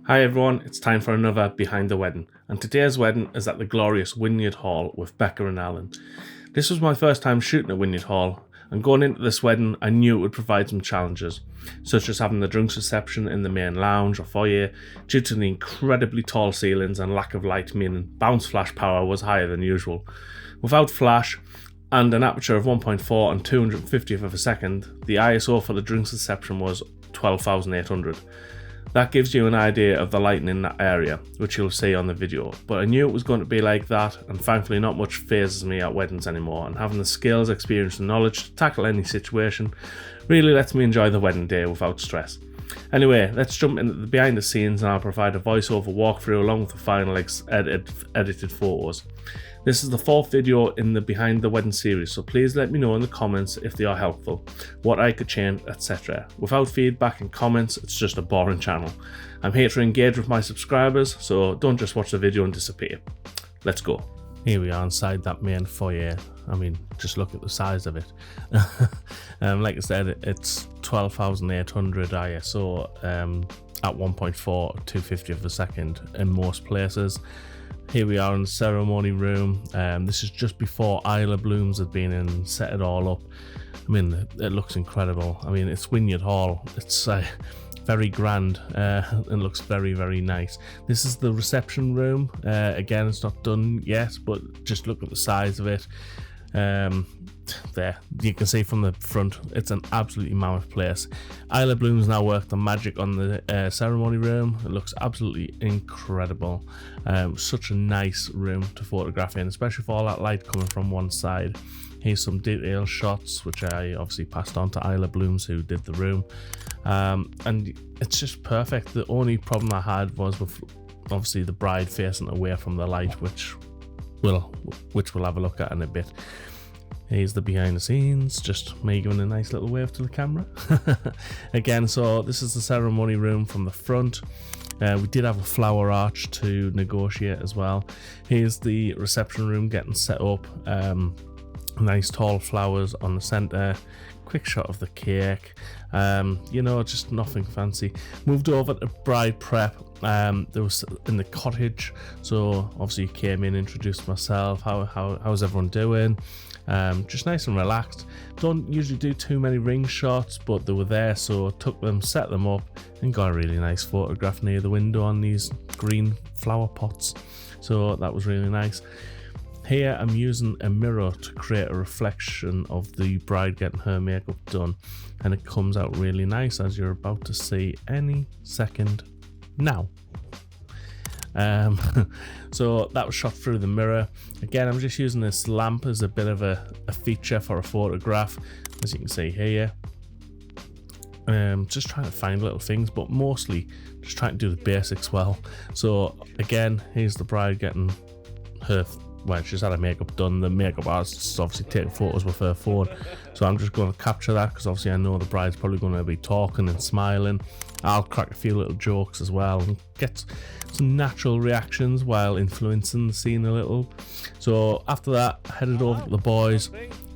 Hi everyone, it's time for another Behind the Wedding, and today's wedding is at the glorious Wynyard Hall with Becca and Alan. This was my first time shooting at Wynyard Hall, and going into this wedding I knew it would provide some challenges, such as having the drinks reception in the main lounge or foyer due to the incredibly tall ceilings and lack of light, meaning bounce flash power was higher than usual. Without flash and an aperture of 1.4 and 250th of a second, the ISO for the drinks reception was 12,800. That gives you an idea of the lighting in that area, which you'll see on the video, but I knew it was going to be like that, and thankfully not much phases me at weddings anymore, and having the skills, experience and knowledge to tackle any situation really lets me enjoy the wedding day without stress. Anyway, let's jump into the behind the scenes and I'll provide a voiceover walkthrough along with the final edited photos. This is the fourth video in the Behind the Wedding series, so please let me know in the comments if they are helpful, what I could change, etc. Without feedback and comments, it's just a boring channel. I'm here to engage with my subscribers, so don't just watch the video and disappear. Let's go. Here we are inside that main foyer. I mean, just look at the size of it. Like I said, it's 12,800 ISO at 1.4 250th of a second in most places. Here we are in the ceremony room. This is just before Isla Blooms had been in and set it all up. I mean, it looks incredible. I mean, it's Wynyard Hall. It's very grand and looks very, very nice. This is the reception room. Again, it's not done yet, but just look at the size of it. There, you can see from the front, it's an absolutely mammoth place. Isla Blooms now worked the magic on the ceremony room. It looks absolutely incredible. Such a nice room to photograph in, especially with all that light coming from one side. Here's some detailed shots, which I obviously passed on to Isla Blooms, who did the room. And it's just perfect. The only problem I had was with obviously the bride facing away from the light, which we'll have a look at in a bit. Here's the behind the scenes, just me giving a nice little wave to the camera. Again, so this is the ceremony room from the front. We did have a flower arch to negotiate as well. Here's the reception room getting set up. Nice tall flowers on the center. Quick shot of the cake. You know, just nothing fancy. Moved over to bride prep. There was in the cottage, so obviously came in, introduced myself. How's everyone doing? Just nice and relaxed. Don't usually do too many ring shots, but they were there, so took them, set them up, and got a really nice photograph near the window on these green flower pots. So that was really nice. Here I'm using a mirror to create a reflection of the bride getting her makeup done, and it comes out really nice, as you're about to see any second now. So that was shot through the mirror. Again, I'm just using this lamp as a bit of a feature for a photograph, as you can see here. Just trying to find little things, but mostly just trying to do the basics well. So again, here's the bride getting her, well, she's had her makeup done. The makeup artist's obviously taking photos with her phone, so I'm just going to capture that, because obviously I know the bride's probably going to be talking and smiling. I'll crack a few little jokes as well and get some natural reactions while influencing the scene a little. So after that, I headed over to the boys.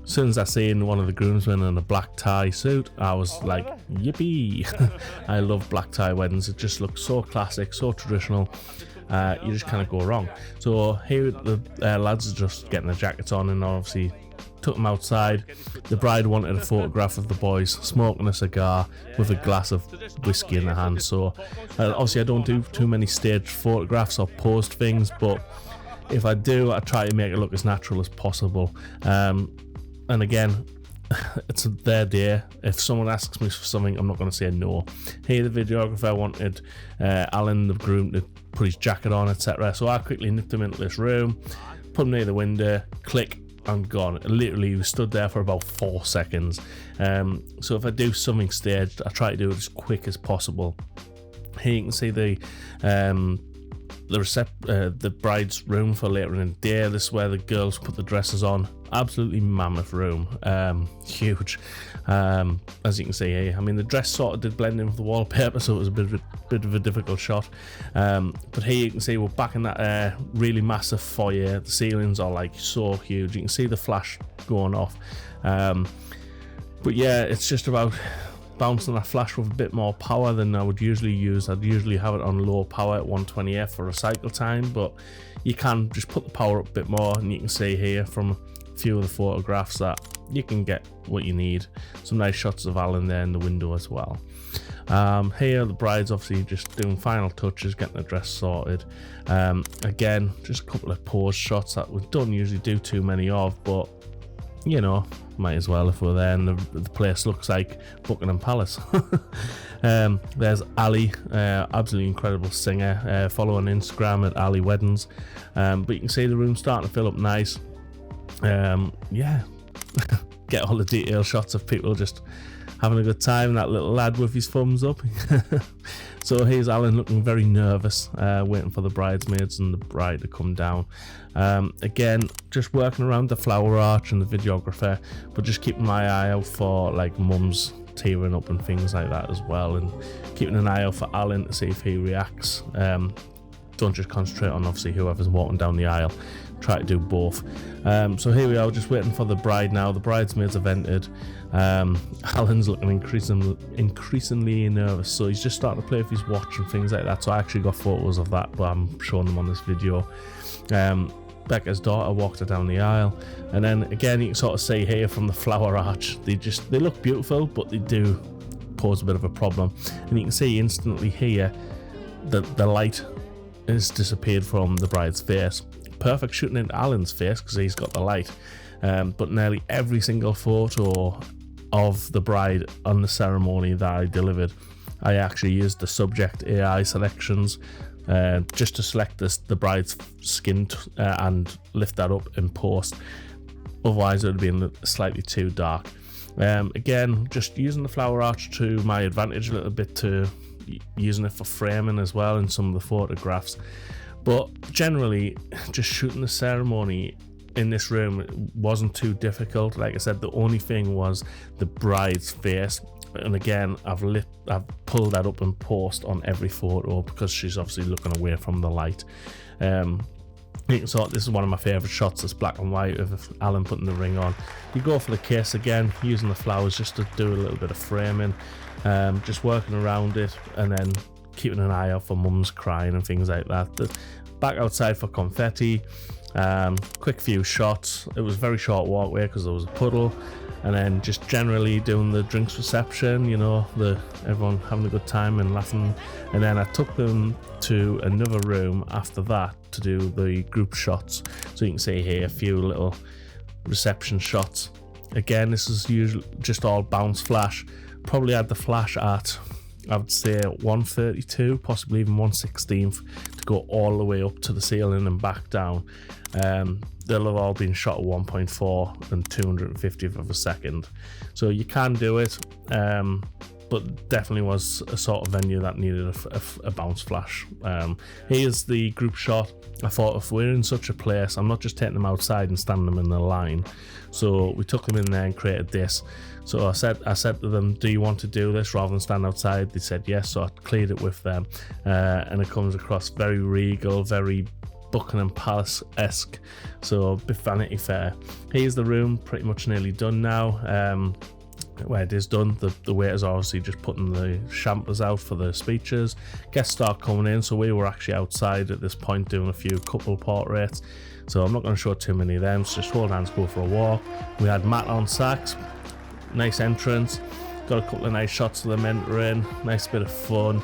As soon as I seen one of the groomsmen in a black tie suit, I was like, yippee. I love black tie weddings. It just looks so classic, so traditional. You just kind of go wrong. So here the lads are just getting their jackets on, and obviously took them outside. The bride wanted a photograph of the boys smoking a cigar with a glass of whiskey in their hand. So obviously I don't do too many staged photographs or post things, but if I do, I try to make it look as natural as possible. And again, it's their day. If someone asks me for something, I'm not going to say no. Here the videographer wanted Alan, the groom, to put his jacket on, etc. So I quickly nipped him into this room, put him near the window, click, I'm gone. Literally, we stood there for about 4 seconds. So if I do something staged, I try to do it as quick as possible. Here you can see the bride's room for later in the day. This is where the girls put the dresses on. Absolutely mammoth room, huge. As you can see here, I mean, the dress sort of did blend in with the wallpaper, so it was a bit of a difficult shot. But here you can see we're back in that really massive foyer. The ceilings are like so huge. You can see the flash going off. But yeah, it's just about bouncing that flash with a bit more power than I would usually use. I'd usually have it on low power at 120F for recycle time, but you can just put the power up a bit more, and you can see here from a few of the photographs that you can get what you need. Some nice shots of Alan there in the window as well. Here the bride's obviously just doing final touches, getting the dress sorted. Again, just a couple of pose shots that we don't usually do too many of, but you know, might as well if we're there, and the place looks like Buckingham Palace. There's Ali, absolutely incredible singer. Follow on Instagram at Ali Weddings. But you can see the room starting to fill up nice. Yeah, get all the detail shots of people just having a good time. That little lad with his thumbs up. So here's Alan looking very nervous, waiting for the bridesmaids and the bride to come down. Again, just working around the flower arch and the videographer, but just keeping my eye out for like mums tearing up and things like that as well, and keeping an eye out for Alan to see if he reacts. Don't just concentrate on obviously whoever's walking down the aisle, try to do both. So here we are, just waiting for the bride now. The bridesmaids have entered. Alan's looking increasingly nervous, so he's just starting to play with his watch and things like that. So I actually got photos of that, but I'm showing them on this video. Becca's daughter walked her down the aisle, and then again you can sort of see here from the flower arch, they look beautiful, but they do pose a bit of a problem. And you can see instantly here that the light has disappeared from the bride's face. Perfect shooting into Alan's face because he's got the light, but nearly every single photo of the bride on the ceremony that I delivered, I actually used the subject AI selections just to select the bride's skin and lift that up in post. Otherwise it would have been slightly too dark. Again, just using the flower arch to my advantage a little bit, to using it for framing as well in some of the photographs. But generally, just shooting the ceremony in this room wasn't too difficult. Like I said, the only thing was the bride's face, and again I've pulled that up in post on every photo because she's obviously looking away from the light. You can sort, this is one of my favourite shots, this black and white of Alan putting the ring on. You go for the kiss again, using the flowers just to do a little bit of framing, just working around it, and then keeping an eye out for mums crying and things like that. Back outside for confetti, quick few shots. It was a very short walkway because there was a puddle, and then just generally doing the drinks reception, you know, everyone having a good time and laughing. And then I took them to another room after that to do the group shots. So you can see here a few little reception shots. Again, this is usually just all bounce flash. Probably had the flash at, I would say, 132, possibly even 1/16 to go all the way up to the ceiling and back down. They'll have all been shot at 1.4 and 250th of a second. So you can do it, but definitely was a sort of venue that needed a bounce flash. Here's the group shot. I thought, if we're in such a place, I'm not just taking them outside and standing them in a line. So we took them in there and created this. So I said to them, do you want to do this rather than stand outside? They said yes, so I cleared it with them. And it comes across very regal, very Buckingham Palace-esque, so a bit Vanity Fair. Here's the room, pretty much nearly done now. Where it is done, the waiters are obviously just putting the champers out for the speeches. Guests start coming in, so we were actually outside at this point doing a few couple portraits. So I'm not going to show too many of them, so just hold hands, go for a walk. We had Matt on sax, nice entrance, got a couple of nice shots of them entering, nice bit of fun.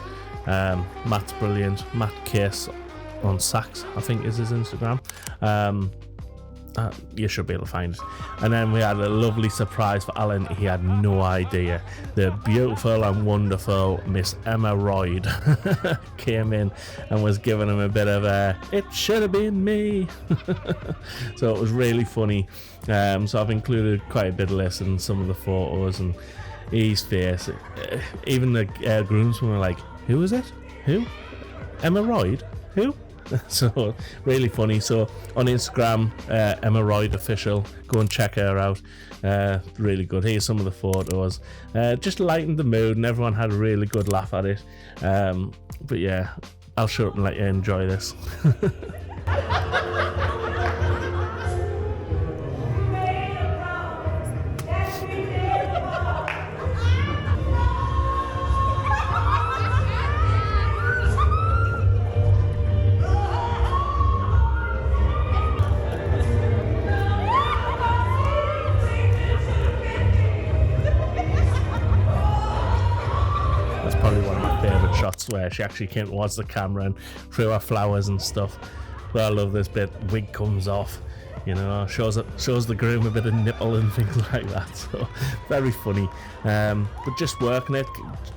Matt's brilliant. Matt Case on sax, I think is his Instagram. You should be able to find it. And then we had a lovely surprise for Alan. He had no idea. The beautiful and wonderful Miss Emma Royd came in and was giving him a bit of a, it should have been me. So it was really funny. So I've included quite a bit of this in some of the photos, and his face, even the groomsmen were like, who is it? Who? Emma Royd? Who? So really funny. So on Instagram, Emma Royd official, go and check her out. Really good. Here's some of the photos. Just lightened the mood, and everyone had a really good laugh at it. But yeah, I'll shut up and let you enjoy this. shots where she actually came towards the camera and threw her flowers and stuff. But I love this bit. Wig comes off, you know, shows the groom a bit of nipple and things like that. So very funny. But just working it,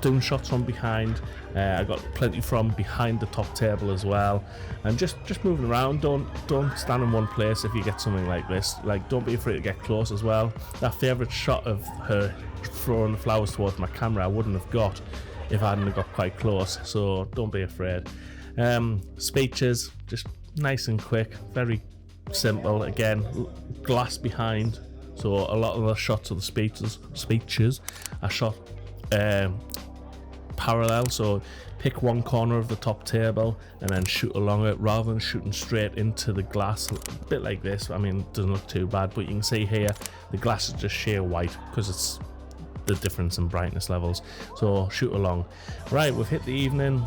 doing shots from behind. I got plenty from behind the top table as well, and just moving around. Don't stand in one place if you get something like this. Like, don't be afraid to get close as well. That favourite shot of her throwing the flowers towards my camera I wouldn't have got if I hadn't got quite close. So don't be afraid. Speeches, just nice and quick, very simple. Again, glass behind, so a lot of the shots of the speeches are shot parallel, so pick one corner of the top table and then shoot along it rather than shooting straight into the glass, a bit like this. I mean, it doesn't look too bad, but you can see here the glass is just sheer white because it's the difference in brightness levels. So shoot along. Right, we've hit the evening.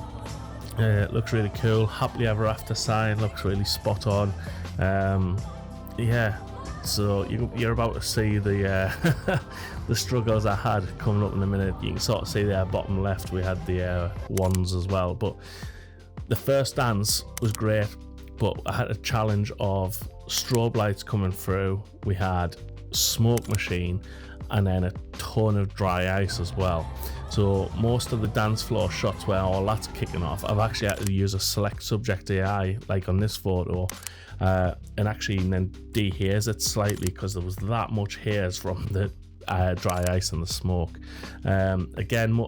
It looks really cool. Happily ever after sign looks really spot on. Yeah, so you're about to see the the struggles I had coming up in a minute. You can sort of see there bottom left we had the ones as well, but the first dance was great, but I had a challenge of strobe lights coming through. We had smoke machine and then a ton of dry ice as well. So most of the dance floor shots where all that's kicking off, I've actually had to use a select subject AI like on this photo, and actually then dehaze it slightly because there was that much haze from the dry ice and the smoke. Again,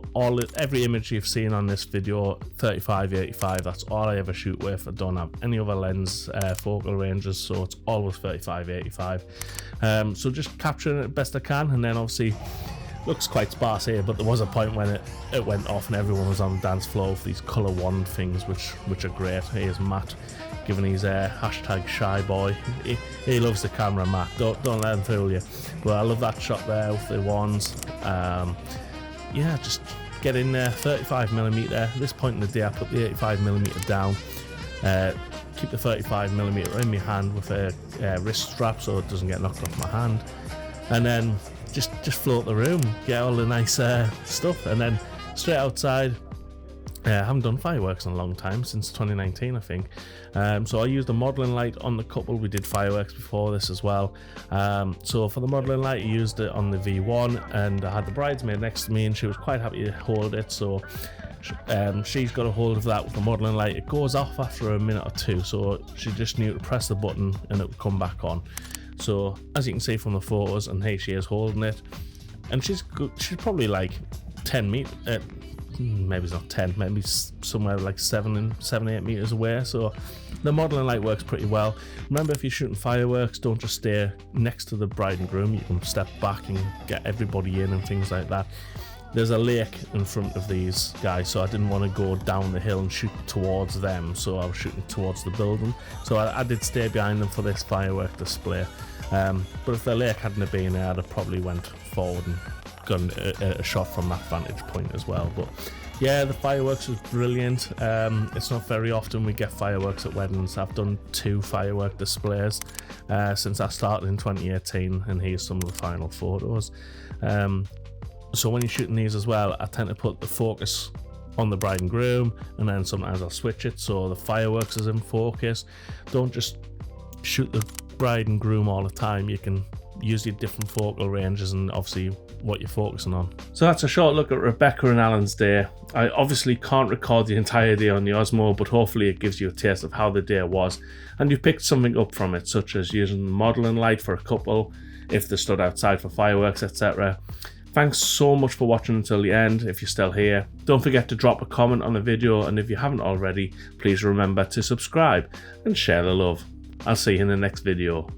every image you've seen on this video, 35-85, that's all I ever shoot with. I don't have any other lens focal ranges, so it's always 35-85. So just capturing it best I can, and then obviously looks quite sparse here, but there was a point when it went off and everyone was on the dance floor with these colour wand things, which are great. Here's Matt giving his hashtag shy boy. He loves the camera, Matt. Don't let him fool you. But I love that shot there with the wands. Yeah, just get in there. 35mm. At this point in the day, I put the 85mm down. Keep the 35mm in my hand with a wrist strap so it doesn't get knocked off my hand, and then just float the room, get all the nice stuff, and then straight outside. I haven't done fireworks in a long time, since 2019 I think. So I used a modelling light on the couple. We did fireworks before this as well. So for the modelling light I used it on the V1, and I had the bridesmaid next to me and she was quite happy to hold it, so she's got a hold of that with the modelling light. It goes off after a minute or two, so she just knew to press the button and it would come back on. So as you can see from the photos, and here she is holding it, and she's probably like 10 meters, maybe it's not 10, maybe somewhere like 7-8 meters away. So the modelling light works pretty well. Remember, if you're shooting fireworks, don't just stay next to the bride and groom. You can step back and get everybody in and things like that. There's a lake in front of these guys, so I didn't want to go down the hill and shoot towards them, so I was shooting towards the building. So I did stay behind them for this firework display. But if the lake hadn't been there, I'd have probably went forward and gotten a shot from that vantage point as well. But yeah, the fireworks was brilliant. It's not very often we get fireworks at weddings. I've done 2 firework displays since I started in 2018, and here's some of the final photos. So when you're shooting these as well, I tend to put the focus on the bride and groom, and then sometimes I'll switch it so the fireworks is in focus. Don't just shoot the bride and groom all the time. You can use your different focal ranges and obviously what you're focusing on. So that's a short look at Rebecca and Alan's day. I obviously can't record the entire day on the Osmo, but hopefully it gives you a taste of how the day was, and you picked something up from it, such as using the modelling light for a couple if they stood outside for fireworks, etc. Thanks so much for watching until the end. If you're still here, don't forget to drop a comment on the video, and if you haven't already, please remember to subscribe and share the love. I'll see you in the next video.